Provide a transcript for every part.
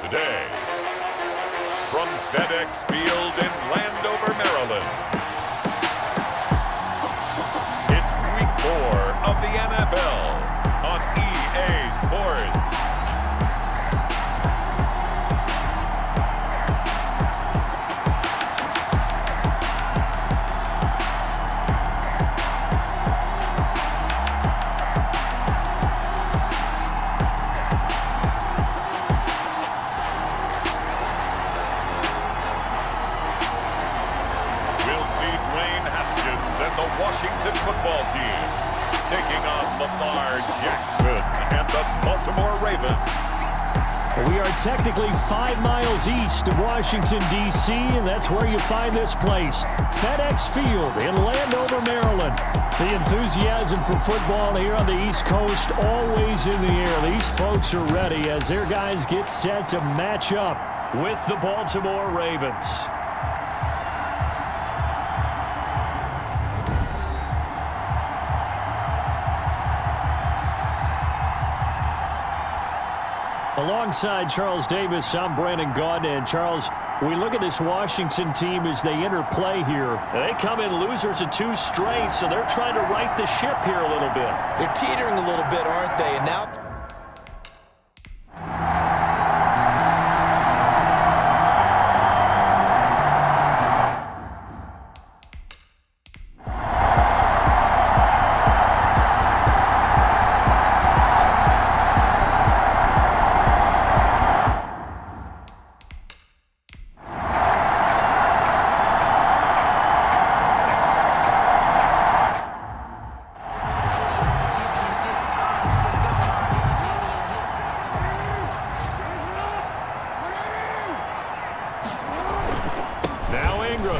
Today, from FedEx Field in Landover, Maryland, it's Week 4 of the NFL on EA Sports. Washington football team taking on Lamar Jackson and the Baltimore Ravens. We are technically 5 miles east of Washington, D.C., and that's where you find this place, FedEx Field in Landover, Maryland. The enthusiasm for football here on the East Coast always in the air. These folks are ready as their guys get set to match up with the Baltimore Ravens. Alongside Charles Davis, I'm Brandon Gaudin. And Charles, we look at this Washington team as they interplay here. They come in losers of 2 straight, so they're trying to right the ship here a little bit. They're teetering a little bit, aren't they? And now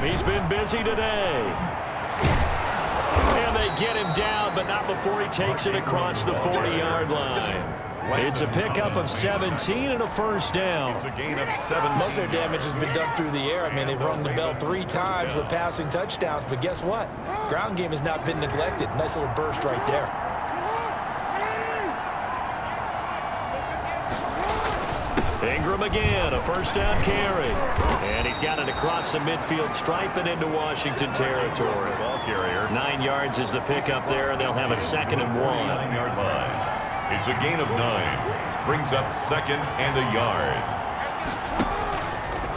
he's been busy today. And they get him down, but not before he takes it across the 40-yard line. It's a pickup of 17 and a first down. It's a gain of 7. Most of their damage has been done through the air. I mean, they've rung the bell 3 times with passing touchdowns, but guess what? Ground game has not been neglected. Nice little burst right there. Ingram again, a first down carry. And he's got it across the midfield stripe and into Washington territory. Ball carrier. 9 yards is the pickup there, and they'll have a 2nd and 1. 9-yard line. It's a gain of 9. Brings up 2nd and a yard.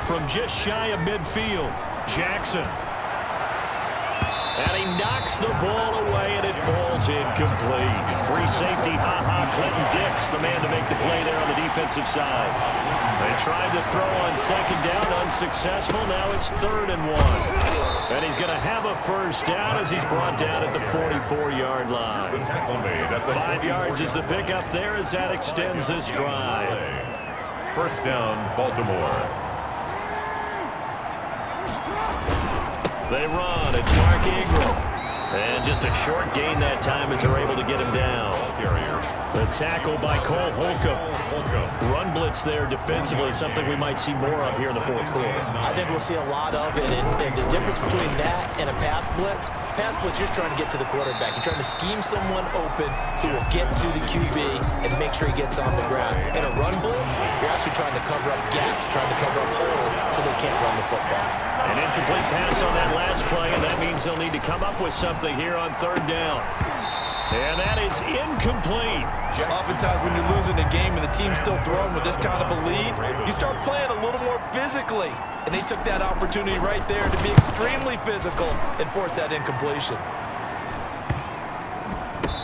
From just shy of midfield, Jackson. And he knocks the ball away, and it falls incomplete. Free safety, Clinton Dix, the man to make the play there on the defensive side. They tried to throw on 2nd down, unsuccessful. Now it's 3rd and 1. And he's going to have a first down as he's brought down at the 44-yard line. 5 yards is the pickup there as that extends this drive. First down, Baltimore. They run. It's Mark Ingram. And just a short gain that time as they're able to get him down. The tackle by Cole Holcomb. Run blitz there defensively, something we might see more of here in the 4th quarter. I think we'll see a lot of it, and the difference between that and a pass blitz you're just trying to get to the quarterback. You're trying to scheme someone open who will get to the QB and make sure he gets on the ground. In a run blitz, you're actually trying to cover up gaps, trying to cover up holes so they can't run the football. An incomplete pass on that last play, and that means they'll need to come up with something here on 3rd down. And that is incomplete. Oftentimes when you're losing a game and the team's still throwing with this kind of a lead, you start playing a little more physically. And they took that opportunity right there to be extremely physical and force that incompletion.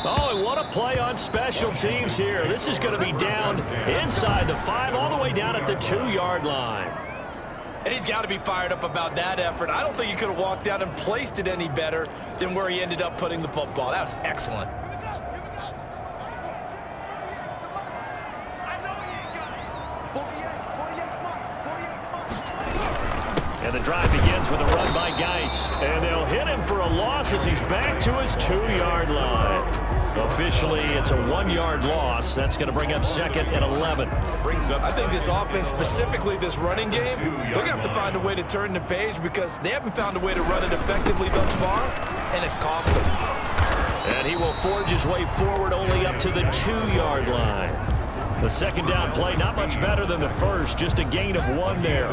Oh, and what a play on special teams here. This is going to be down inside the 5, all the way down at the 2-yard line. And he's got to be fired up about that effort. I don't think he could have walked down and placed it any better than where he ended up putting the football. That was excellent. And the drive begins with a run by Geis. And they'll hit him for a loss as he's back to his 2-yard line. Officially, it's a 1-yard loss. That's going to bring up 2nd and 11. I think this offense, specifically this running game, they're going to have to find a way to turn the page because they haven't found a way to run it effectively thus far, and it's cost them. And he will forge his way forward only up to the 2-yard line. The second down play, not much better than the first, just a gain of 1 there.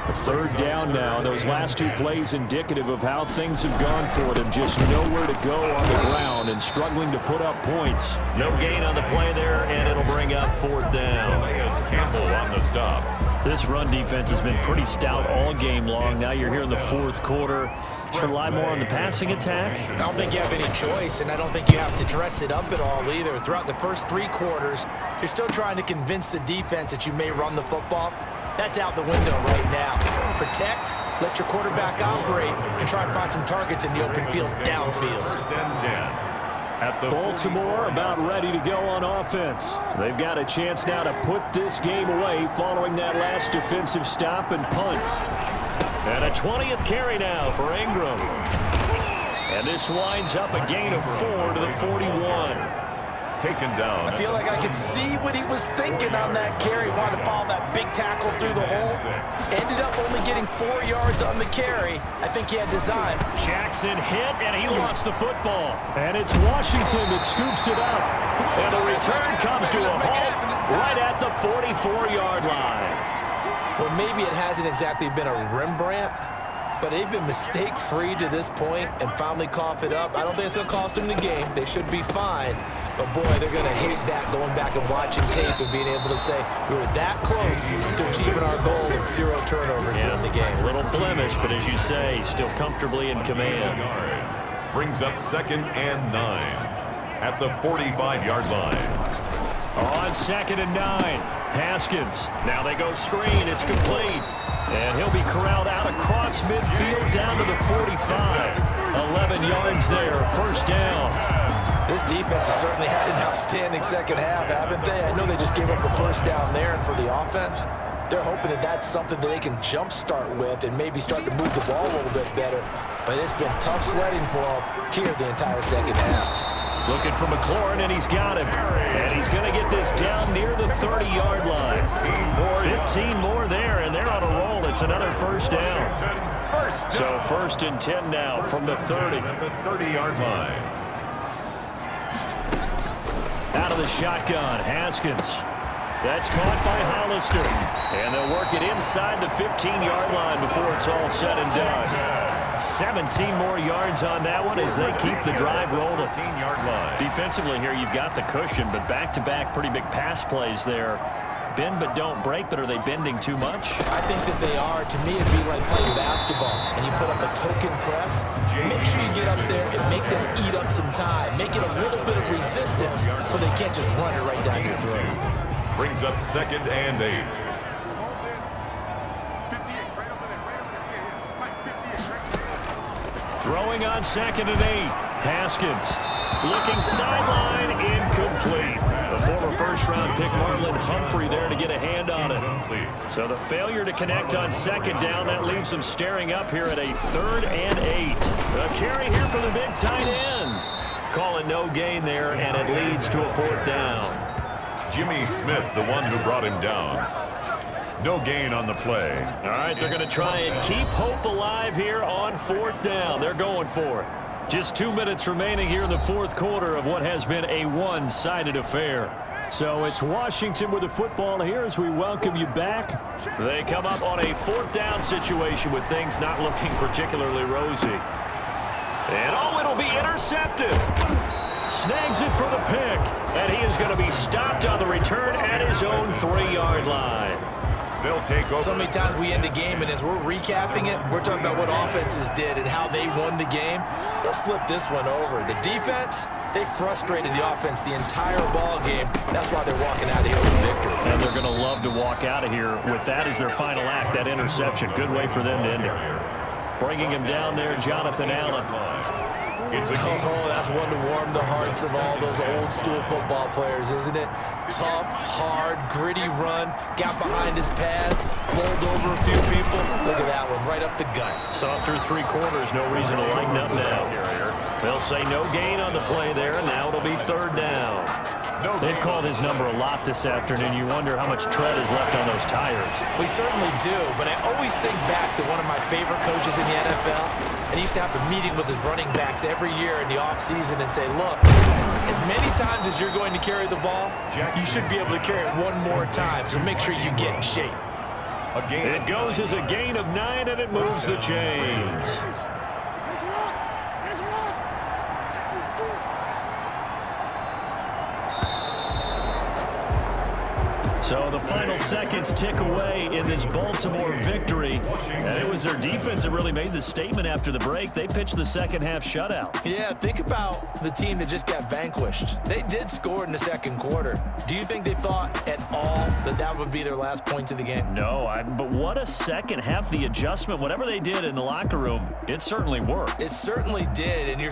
A third down now. Those last 2 plays indicative of how things have gone for them. Just nowhere to go on the ground and struggling to put up points. No gain on the play there, and it'll bring up 4th down. Campbell on the stop. This run defense has been pretty stout all game long. Now you're here in the 4th quarter. Should rely more on the passing attack? I don't think you have any choice, and I don't think you have to dress it up at all either. Throughout the first 3 quarters, you're still trying to convince the defense that you may run the football. That's out the window right now. Protect, let your quarterback operate, and try and find some targets in the open field downfield. 1st and 10. At the Baltimore about ready to go on offense. They've got a chance now to put this game away following that last defensive stop and punt. And a 20th carry now for Ingram. And this winds up a gain of 4 to the 41. taken down. I feel like I could see what he was thinking on that carry. Wanted to follow that big tackle through the hole. Ended up only getting 4 yards on the carry. I think he had design. Jackson hit, and he lost the football. And it's Washington that scoops it up. And the return comes to a halt right at the 44-yard line. Well, maybe it hasn't exactly been a Rembrandt, but they've been mistake-free to this point and finally cough it up. I don't think it's going to cost them the game. They should be fine. But, boy, they're going to hate that, going back and watching tape and being able to say we were that close to achieving our goal of 0 turnovers during the game. A little blemish, but as you say, still comfortably in command. Brings up 2nd and 9 at the 45-yard line. On 2nd and 9, Haskins. Now they go screen. It's complete. And he'll be corralled out across midfield down to the 45. 11 yards there. First down. This defense has certainly had an outstanding second half, haven't they? I know they just gave up a first down there, and for the offense, they're hoping that that's something that they can jumpstart with and maybe start to move the ball a little bit better. But it's been tough sledding for them here the entire second half. Looking for McLaurin, and he's got him. And he's going to get this down near the 30-yard line. 15 more there, and they're on a roll. It's another first down. So 1st and 10 now from the 30. At the 30-yard line. Out of the shotgun, Haskins. That's caught by Hollister. And they'll work it inside the 15-yard line before it's all said and done. 17 more yards on that one as they keep the drive rolling. 15-yard line. Defensively here, you've got the cushion, but back-to-back pretty big pass plays there. Bend but don't break, but are they bending too much? I think that they are. To me, it'd be like playing basketball, and you put up a token press. Make sure you get up there and make them eat up some time. Make it a little bit of resistance so they can't just run it right down your throat. Brings up 2nd and 8. Throwing on 2nd and 8. Haskins looking sideline, incomplete. The former first-round pick Marlon Humphrey there to get a hand on it. So the failure to connect on 2nd down, that leaves them staring up here at a 3rd and 8. A carry here for the big tight end. Call it no gain there, and it leads to a 4th down. Jimmy Smith, the one who brought him down. No gain on the play. All right, they're going to try and keep hope alive here on 4th down. They're going for it. Just 2 minutes remaining here in the 4th quarter of what has been a one-sided affair. So it's Washington with the football here as we welcome you back. They come up on a 4th down situation with things not looking particularly rosy. And oh, it'll be intercepted. Snags it for the pick. And he is going to be stopped on the return at his own 3-yard line. They'll take over. So many times we end a game, and as we're recapping it, we're talking about what offenses did and how they won the game. Let's flip this one over. The defense, they frustrated the offense the entire ball game. That's why they're walking out of here with a victory. And they're going to love to walk out of here with that as their final act, that interception. Good way for them to end it. Bringing him down there, Jonathan Allen. Oh, that's one to warm the hearts of all those old school football players, isn't it? Tough, hard, gritty run, got behind his pads, bowled over a few people. Look at that one, right up the gut. Saw through 3 quarters, no reason to lighten up now. They'll say no gain on the play there, and now it'll be 3rd down. They've called his number a lot this afternoon. You wonder how much tread is left on those tires. We certainly do, but I always think back to one of my favorite coaches in the NFL, and he used to have a meeting with his running backs every year in the offseason and say, look, as many times as you're going to carry the ball, you should be able to carry it one more time, so make sure you get in shape. It goes as a gain of 9, and it moves the chains. So the final seconds tick away in this Baltimore victory. And it was their defense that really made the statement after the break. They pitched the second half shutout. Yeah, think about the team that just got vanquished. They did score in the second quarter. Do you think they thought at all that that would be their last points of the game? No, but what a second half. The adjustment, whatever they did in the locker room, it certainly worked. It certainly did, and you're